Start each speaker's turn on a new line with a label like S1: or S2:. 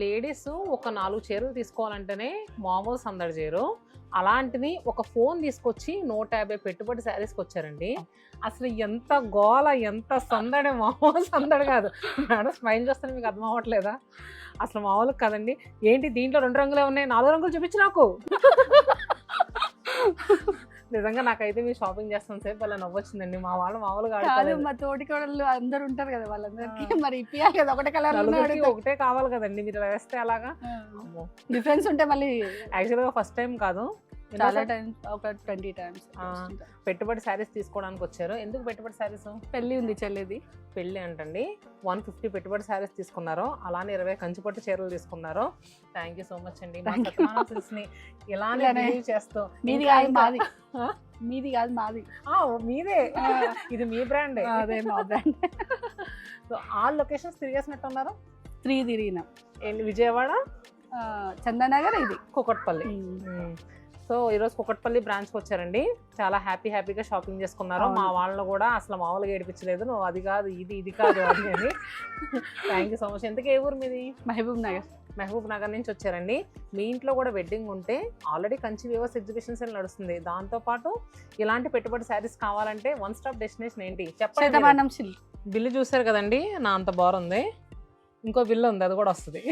S1: Ladies ఒక 4 చీరలు తీసుకోవాలంటేనే మామూలు సందడి చేయరు. అలాంటిది ఒక ఫోన్ తీసుకొచ్చి 150 పెట్టుబడి శారీస్కి వచ్చారండి. అసలు ఎంత గోల, ఎంత సందడి, మామూలు సందడి కాదు. మేడం స్మైల్ చేస్తాను, మీకు అర్థం అవ్వట్లేదా? అసలు మామూలు కదండి. ఏంటి దీంట్లో 2 రంగులే ఉన్నాయి, 4 రంగులు చూపించు నాకు. నిజంగా నాకైతే మీరు షాపింగ్ చేస్తాను సేపు అలా నవ్వొచ్చిందండి. మా వాళ్ళు మామూలుగా
S2: కాదు, మా తోటి కోడళ్ళు అందరు ఉంటారు కదా, వాళ్ళందరికీ మరి ఇప్పియాలి కదా, ఒకటే కలర్
S1: ఒకటే కావాలి కదండి. మీరు వేస్తే అలాగా
S2: డిఫరెన్స్ ఉంటే మళ్ళీ.
S1: యాక్చువల్గా ఫస్ట్ టైం కాదు,
S2: చాలా టైమ్స్, ఒక 20 times
S1: పెట్టుబడి శారీస్ తీసుకోవడానికి వచ్చారు. ఎందుకు పెట్టుబడి శారీస్?
S2: పెళ్లి ఉంది చెల్లిది.
S1: పెళ్లి అంటండి. 150 పెట్టుబడి శారీస్ తీసుకున్నారు. అలానే 20 కంచిపట్టు చీరలు తీసుకున్నారు. థ్యాంక్ యూ సో మచ్ అండి. మా సత్యనారాయణ సిల్క్స్ని ఇలానే బిలీవ్ చేస్తూ.
S2: మీది కాదు మాది, మీది కాదు మాది,
S1: మీదే. ఇది మీ బ్రాండే.
S2: అదే మా బ్రాండ్.
S1: సో ఆ లొకేషన్స్ తిరిగేసినట్టు ఉన్నారు.
S2: 3 తిరిగినాం.
S1: విజయవాడ,
S2: చందానగర్, ఇది
S1: కూకట్పల్లి. సో ఈరోజు కూకట్పల్లి బ్రాంచ్కి వచ్చారండి. చాలా హ్యాపీగా షాపింగ్ చేసుకున్నారు. మా వాళ్ళని కూడా అసలు మామూలుగా ఏడిపించలేదు. నువ్వు అది కాదు, ఇది కాదు అని అని. Thank you so much. ఎందుకు, ఏ ఊరు మీది?
S2: మహబూబ్ నగర్.
S1: మహబూబ్ నగర్ నుంచి వచ్చారండి. మీ ఇంట్లో కూడా వెడ్డింగ్ ఉంటే ఆల్రెడీ కంచి వీవర్స్ ఎగ్జిబిషన్స్ అని నడుస్తుంది. దాంతోపాటు ఇలాంటి పెట్టుబడి శారీస్ కావాలంటే 1 స్టాప్ డెస్టినేషన్ ఏంటి చెప్పండి.
S2: సిల్క్
S1: బిల్లు చూసారు కదండి, నా అంత బాగుంది. ఇంకో బిల్లు ఉంది, అది కూడా వస్తుంది.